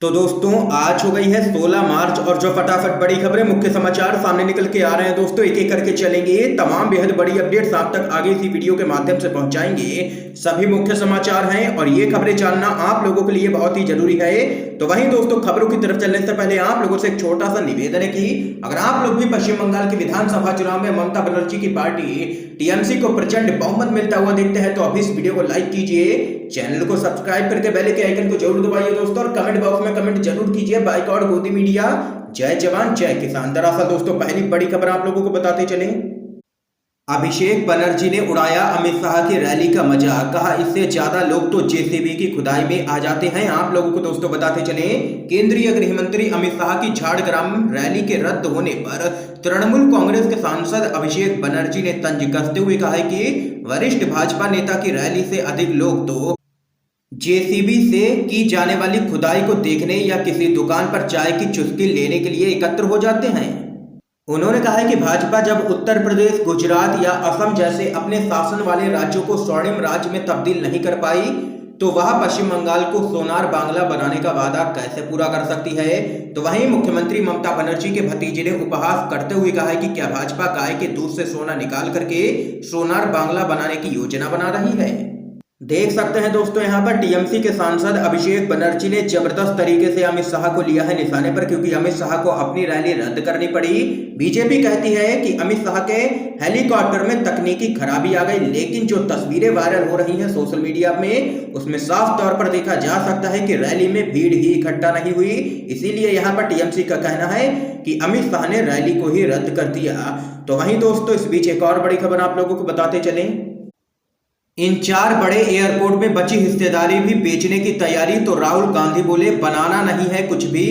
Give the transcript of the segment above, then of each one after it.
तो दोस्तों आज हो गई है 16 मार्च और जो फटाफट बड़ी खबरें मुख्य समाचार सामने निकल के आ रहे हैं दोस्तों, एक एक करके चलेंगे। तमाम बेहद बड़ी अपडेट्स आप तक आगे इसी वीडियो के माध्यम से पहुंचाएंगे। सभी मुख्य समाचार हैं और ये खबरें जानना आप लोगों के लिए बहुत ही जरूरी है। तो वहीं दोस्तों खबरों की तरफ चलने से पहले आप लोगों से एक छोटा सा निवेदन है कि अगर आप लोग भी पश्चिम बंगाल के विधानसभा चुनाव में ममता बनर्जी की पार्टी टीएमसी को प्रचंड बहुमत मिलता हुआ देखते हैं तो अभी इस वीडियो को लाइक कीजिए, चैनल को सब्सक्राइब करके बेल के आइकन को जरूर दबाइए दोस्तों, और कमेंट बॉक्स में कमेंट जरूर कीजिए बाइकआउट गोदी मीडिया, जय जवान जय किसान। दरअसल दोस्तों पहली बड़ी खबर आप लोगों को बताते चले। अभिषेक बनर्जी ने उड़ाया अमित शाह की रैली का मजाक, कहा इससे ज्यादा लोग तो जेसीबी की खुदाई में आ जाते हैं। आप लोगों को दोस्तों बताते चले, केंद्रीय गृह मंत्री अमित शाह की झाड़ग्राम रैली के रद्द होने पर तृणमूल कांग्रेस के सांसद अभिषेक बनर्जी ने तंज कसते हुए कहा है कि वरिष्ठ भाजपा नेता की रैली से अधिक लोग तो जेसीबी से की जाने वाली खुदाई को देखने या किसी दुकान पर चाय की चुस्की लेने के लिए एकत्र हो जाते हैं। उन्होंने कहा है कि भाजपा जब उत्तर प्रदेश, गुजरात या असम जैसे अपने शासन वाले राज्यों को स्वर्णिम राज्य में तब्दील नहीं कर पाई तो वह पश्चिम बंगाल को सोनार बांग्ला बनाने का वादा कैसे पूरा कर सकती है। तो वहीं मुख्यमंत्री ममता बनर्जी के भतीजे ने उपहास करते हुए कहा है कि क्या भाजपा गाय के दूध से सोना निकाल करके सोनार बांग्ला बनाने की योजना बना रही है। देख सकते हैं दोस्तों यहाँ पर टीएमसी के सांसद अभिषेक बनर्जी ने जबरदस्त तरीके से अमित शाह को लिया है निशाने पर, क्योंकि अमित शाह को अपनी रैली रद्द करनी पड़ी। बीजेपी कहती है कि अमित शाह के हेलीकॉप्टर में तकनीकी खराबी आ गई, लेकिन जो तस्वीरें वायरल हो रही हैं सोशल मीडिया में उसमें साफ तौर पर देखा जा सकता है कि रैली में भीड़ ही इकट्ठा नहीं हुई। इसीलिए यहाँ पर टीएमसी का कहना है कि अमित शाह ने रैली को ही रद्द कर दिया। तो वहीं दोस्तों इस बीच एक और बड़ी खबर आप लोगों को बताते चलें। इन 4 बड़े एयरपोर्ट में बची हिस्सेदारी भी बेचने की तैयारी, तो राहुल गांधी बोले बनाना नहीं है कुछ भी,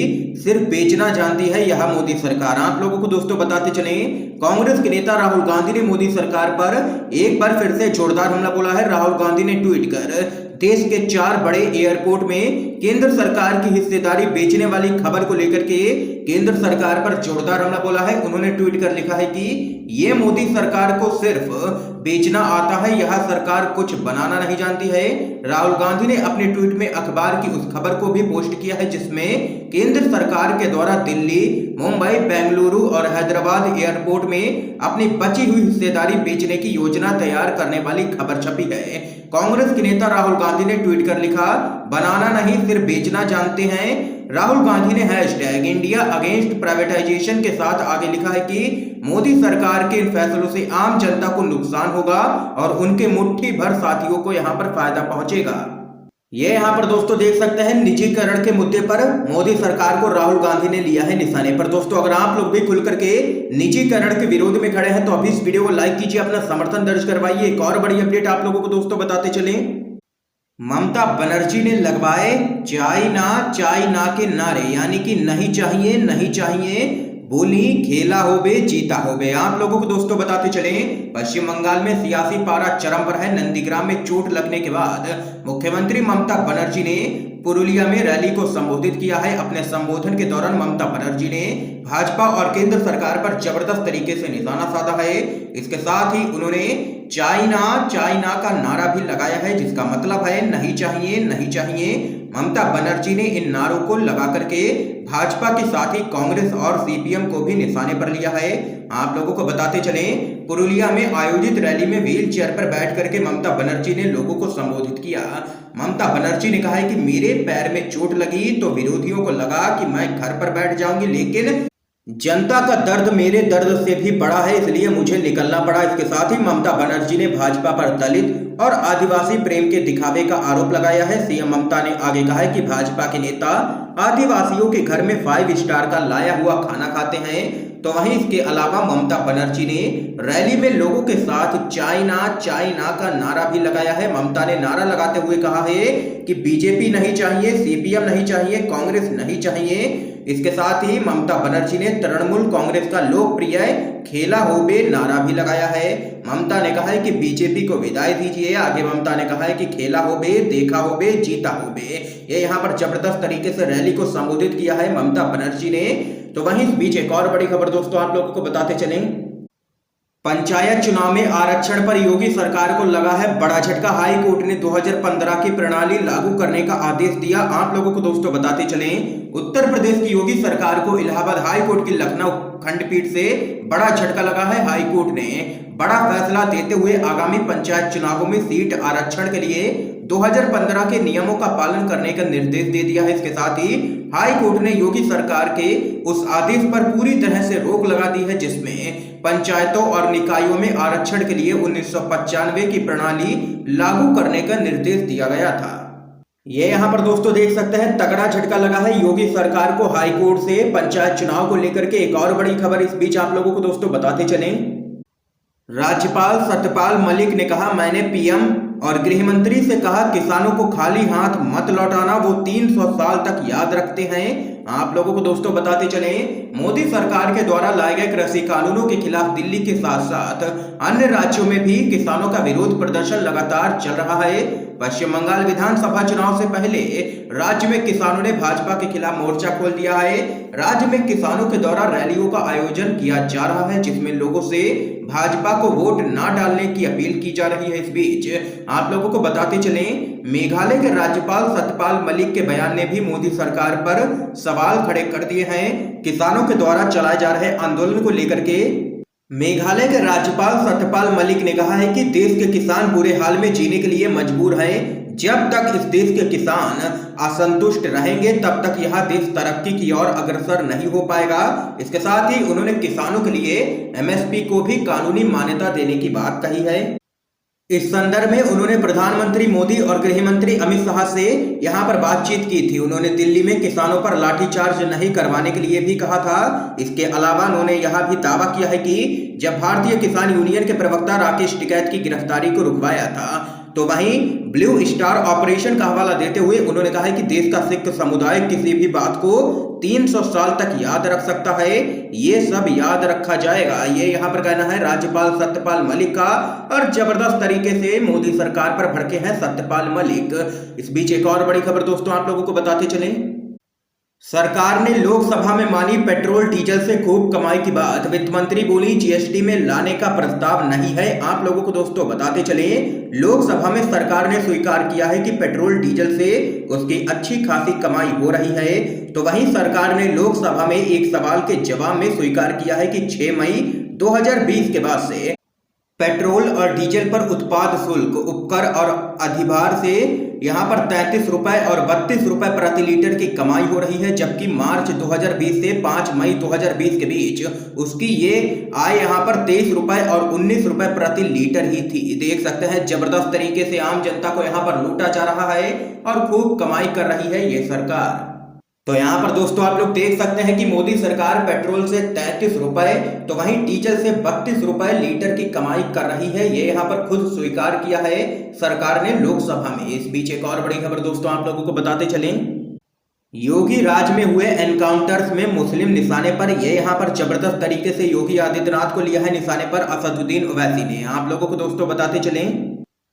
सिर्फ बेचना जानती है यह मोदी सरकार। आप लोगों को दोस्तों बताते चले, कांग्रेस के नेता राहुल गांधी ने मोदी सरकार पर एक बार फिर से जोरदार हमला बोला है। राहुल गांधी ने ट्वीट कर देश के 4 बड़े एयरपोर्ट में केंद्र सरकार की हिस्सेदारी बेचने वाली खबर को लेकर के केंद्र सरकार पर जोरदार हमला बोला है। उन्होंने ट्वीट कर लिखा है कि ये मोदी सरकार को सिर्फ बेचना आता है, यह सरकार कुछ बनाना नहीं जानती है। राहुल गांधी ने अपने ट्वीट में अखबार की उस खबर को भी पोस्ट किया है जिसमें केंद्र सरकार के द्वारा दिल्ली, मुंबई, बेंगलुरु और हैदराबाद एयरपोर्ट में अपनी बची हुई हिस्सेदारी बेचने की योजना तैयार करने वाली खबर छपी है। कांग्रेस के नेता राहुल गांधी ने ट्वीट कर लिखा, बनाना नहीं सिर्फ बेचना जानते हैं। राहुल गांधी ने हैशटैग इंडिया अगेंस्ट प्राइवेटाइजेशन के साथ आगे लिखा है कि मोदी सरकार के इन फैसलों से आम जनता को नुकसान होगा और उनके मुट्ठी भर साथियों को यहां पर फायदा पहुंचेगा। ये यहाँ पर दोस्तों देख सकते हैं निजीकरण के मुद्दे पर मोदी सरकार को राहुल गांधी ने लिया है निशाने पर। दोस्तों अगर आप लोग भी खुल करके निजीकरण के विरोध में खड़े हैं तो अभी इस वीडियो को लाइक कीजिए, अपना समर्थन दर्ज करवाइए। एक और बड़ी अपडेट आप लोगों को दोस्तों बताते चले, ममता बनर्जी ने लगवाए चाय ना के नारे, यानी कि नहीं चाहिए नहीं चाहिए, बोली खेला होबे जीता होबे। आप लोगों को दोस्तों बताते चले, पश्चिम बंगाल में सियासी पारा चरम पर है। नंदीग्राम में चोट लगने के बाद मुख्यमंत्री ममता बनर्जी ने पुरुलिया में रैली को संबोधित किया है। अपने संबोधन के दौरान ममता बनर्जी ने भाजपा और केंद्र सरकार पर जबरदस्त तरीके से निशाना साधा है। इसके साथ ही उन्होंने चाइना का नारा भी लगाया है, जिसका मतलब है नहीं चाहिए नहीं चाहिए। ममता बनर्जी ने इन नारों को लगा करके भाजपा के साथ ही कांग्रेस और सीपीएम को भी निशाने पर लिया है। आप लोगों को बताते चले, पुरुलिया में आयोजित रैली में व्हील चेयर पर बैठ करके ममता बनर्जी ने लोगों को संबोधित किया। ममता बनर्जी ने कहा है कि मेरे पैर में चोट लगी तो विरोधियों को लगा कि मैं घर पर बैठ जाऊंगी, लेकिन जनता का दर्द मेरे दर्द से भी बड़ा है, इसलिए मुझे निकलना पड़ा। इसके साथ ही ममता बनर्जी ने भाजपा पर दलित और आदिवासी प्रेम के दिखावे का आरोप लगाया है। सीएम ममता ने आगे कहा है कि भाजपा के नेता आदिवासियों के घर में 5 स्टार का लाया हुआ खाना खाते हैं। तो वहीं इसके अलावा ममता बनर्जी ने रैली में लोगों के साथ चाइना का नारा भी लगाया है। ममता ने नारा लगाते हुए कहा है कि बीजेपी नहीं चाहिए, सीपीएम नहीं चाहिए, कांग्रेस नहीं चाहिए। इसके साथ ही ममता बनर्जी ने तृणमूल कांग्रेस का लोकप्रिय खेला होबे नारा भी लगाया है। ममता ने कहा है कि बीजेपी को विदाई दीजिए। आगे ममता ने कहा है कि खेला होबे, देखा होबे, जीता होबे। ये यहाँ पर जबरदस्त तरीके से रैली को संबोधित किया है ममता बनर्जी ने। तो वहीं इस बीच एक और बड़ी खबर दोस्तों आप लोगों को बताते चलें, पंचायत चुनाव में आरक्षण पर योगी सरकार को लगा है बड़ा झटका। हाई कोर्ट ने 2015 की प्रणाली लागू करने का आदेश दिया। आप लोगों को दोस्तों बताते चलें, उत्तर प्रदेश की योगी सरकार को इलाहाबाद हाई कोर्ट की लखनऊ खंडपीठ से बड़ा झटका लगा है। हाई कोर्ट ने बड़ा फैसला देते हुए आगामी पंचायत चुनावों में सीट आरक्षण के लिए 2015 के नियमों का पालन करने का निर्देश दे दिया है। इसके साथ ही हाई कोर्ट ने योगी सरकार के उस आदेश पर पूरी तरह से रोक लगा दी है जिसमें पंचायतों और निकायों में आरक्षण के लिए 1995 की प्रणाली लागू करने का निर्देश दिया गया था। ये यहाँ पर दोस्तों देख सकते हैं, तगड़ा झटका लगा है योगी सरकार को हाई कोर्ट से पंचायत चुनाव को लेकर के। एक और बड़ी खबर इस बीच आप लोगों को दोस्तों बताते चलें, राज्यपाल सत्यपाल मलिक ने कहा, मैंने पीएम और गृह मंत्री से कहा किसानों को खाली हाथ मत लौटाना, वो 300 साल तक याद रखते हैं। आप लोगों को दोस्तों बताते चले, मोदी सरकार के द्वारा लाए गए कृषि कानूनों के खिलाफ दिल्ली के साथ साथ अन्य राज्यों में भी किसानों का विरोध प्रदर्शन लगातार चल रहा है। पश्चिम बंगाल विधानसभा चुनाव से पहले राज्य में किसानों ने भाजपा के खिलाफ मोर्चा खोल दिया है। राज्य में किसानों के द्वारा रैलियों का आयोजन किया जा रहा है जिसमें लोगों से भाजपा को वोट ना डालने की अपील की जा रही है। इस बीच आप लोगों को बताते चलें, मेघालय के राज्यपाल सत्यपाल मलिक के बयान ने भी मोदी सरकार पर सवाल खड़े कर दिए हैं। किसानों के द्वारा चलाए जा रहे आंदोलन को लेकर के मेघालय के राज्यपाल सत्यपाल मलिक ने कहा है कि देश के किसान बुरे हाल में जीने के लिए मजबूर हैं। जब तक इस देश के किसान असंतुष्ट रहेंगे तब तक यह देश तरक्की की ओर अग्रसर नहीं हो पाएगा। इसके साथ ही उन्होंने किसानों के लिए एमएसपी को भी कानूनी मान्यता देने की बात कही है। इस संदर्भ में उन्होंने प्रधानमंत्री मोदी और गृह मंत्री अमित शाह से यहां पर बातचीत की थी। उन्होंने दिल्ली में किसानों पर लाठीचार्ज नहीं करवाने के लिए भी कहा था। इसके अलावा उन्होंने यह भी दावा किया है कि जब भारतीय किसान यूनियन के प्रवक्ता राकेश टिकैत की गिरफ्तारी को रुकवाया था तो वहीं ब्लू स्टार ऑपरेशन का हवाला देते हुए उन्होंने कहा है कि देश का सिख समुदाय किसी भी बात को 300 साल तक याद रख सकता है, ये सब याद रखा जाएगा। ये यहाँ पर कहना है राज्यपाल सत्यपाल मलिक का। और जबरदस्त तरीके से मोदी सरकार पर भड़के हैं सत्यपाल मलिक। इस बीच एक और बड़ी खबर दोस्तों आप लोगों को बताते चलें, सरकार ने लोकसभा में मानी पेट्रोल डीजल से खूब कमाई की बात। वित्त मंत्री बोली जीएसटी में लाने का प्रस्ताव नहीं है। आप लोगों को दोस्तों बताते चले, लोकसभा में सरकार ने स्वीकार किया है कि पेट्रोल डीजल से उसकी अच्छी खासी कमाई हो रही है। तो वहीं सरकार ने लोकसभा में एक सवाल के जवाब में स्वीकार किया है कि 6 मई 2020 के बाद से पेट्रोल और डीजल पर उत्पाद शुल्क, उपकर और अधिभार से यहाँ पर 33 रुपए और 32 रुपए प्रति लीटर की कमाई हो रही है, जबकि मार्च 2020 से 5 मई 2020 के बीच उसकी ये आय यहाँ पर 23 रुपए और 19 रुपए प्रति लीटर ही थी। देख सकते हैं जबरदस्त तरीके से आम जनता को यहाँ पर लूटा जा रहा है और खूब कमाई कर रही है ये सरकार। तो यहाँ पर दोस्तों आप लोग देख सकते हैं कि मोदी सरकार पेट्रोल से 33 रुपए तो वहीं डीजल से 32 रुपए लीटर की कमाई कर रही है। ये यहाँ पर खुद स्वीकार किया है सरकार ने लोकसभा में। इस बीच एक और बड़ी खबर दोस्तों आप लोगों को बताते चलें, योगी राज में हुए एनकाउंटर्स में मुस्लिम निशाने पर। ये यहाँ पर जबरदस्त तरीके से योगी आदित्यनाथ को लिया है निशाने पर असदुद्दीन ओवैसी ने। आप लोगों को दोस्तों बताते चलें,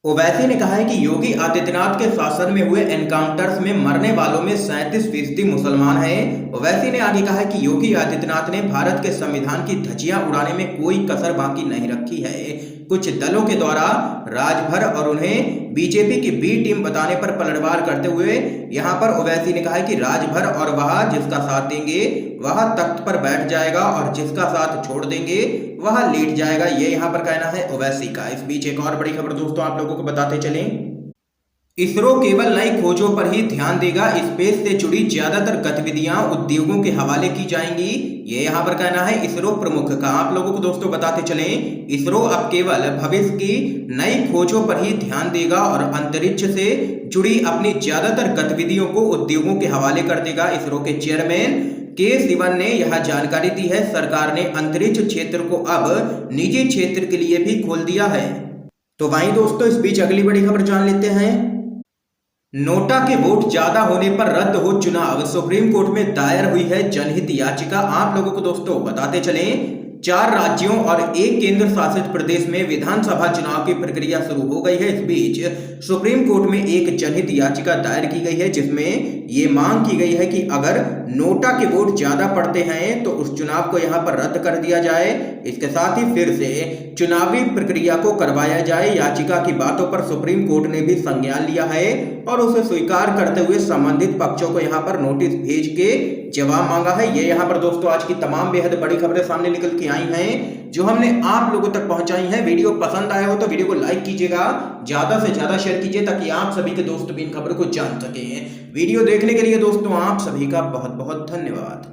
ओवैसी ने कहा है कि योगी आदित्यनाथ के शासन में हुए एनकाउंटर्स में मरने वालों में 37% मुसलमान हैं। ओवैसी ने आगे कहा है कि योगी आदित्यनाथ ने भारत के संविधान की धज्जियां उड़ाने में कोई कसर बाकी नहीं रखी है। कुछ दलों के द्वारा राजभर और उन्हें बीजेपी की बी टीम बताने पर पलटवार करते हुए यहाँ पर ओवैसी ने कहा है कि राजभर और वह जिसका साथ देंगे वह तख्त पर बैठ जाएगा और जिसका साथ छोड़ देंगे वह लेट जाएगा। ये यहाँ पर कहना है ओवैसी का। इस बीच एक और बड़ी खबर दोस्तों आप लोगों को बताते चलें, इसरो केवल नई खोजों पर ही ध्यान देगा। स्पेस से जुड़ी ज्यादातर गतिविधियां उद्योगों के हवाले की जाएंगी। ये यहाँ पर कहना है इसरो प्रमुख का। आप लोगों को दोस्तों बताते चलें, इसरो अब केवल भविष्य की नई खोजों पर ही ध्यान देगा और अंतरिक्ष से जुड़ी अपनी ज्यादातर गतिविधियों को उद्योगों के हवाले कर देगा। इसरो के चेयरमैन के सिवन ने यह जानकारी दी है। सरकार ने अंतरिक्ष क्षेत्र को अब निजी क्षेत्र के लिए भी खोल दिया है। तो वहीं दोस्तों इस बीच अगली बड़ी खबर जान लेते हैं, नोटा के वोट ज्यादा होने पर रद्द हो चुनाव। सुप्रीम कोर्ट में दायर हुई है जनहित याचिका। आप लोगों को दोस्तों बताते चलें, 4 राज्यों और 1 केंद्र शासित प्रदेश में विधानसभा चुनाव की प्रक्रिया शुरू हो गई है। इस बीच सुप्रीम कोर्ट में एक जनहित याचिका दायर की गई है जिसमें ये मांग की गई है कि अगर नोटा के वोट ज्यादा पड़ते हैं तो उस चुनाव को यहाँ पर रद्द कर दिया जाए। इसके साथ ही फिर से चुनावी प्रक्रिया को करवाया जाए। याचिका की बातों पर सुप्रीम कोर्ट ने भी संज्ञान लिया है और उसे स्वीकार करते हुए संबंधित पक्षों को यहां पर नोटिस भेज के जवाब मांगा है। ये यहां पर दोस्तों आज की तमाम बेहद बड़ी खबरें सामने निकल के आई हैं जो हमने आप लोगों तक पहुंचाई हैं। वीडियो पसंद आया हो तो वीडियो को लाइक कीजिएगा, ज्यादा से ज्यादा शेयर कीजिए ताकि आप सभी के दोस्त भी इन खबरों को जान सकें। वीडियो देखने के लिए दोस्तों आप सभी का बहुत बहुत धन्यवाद।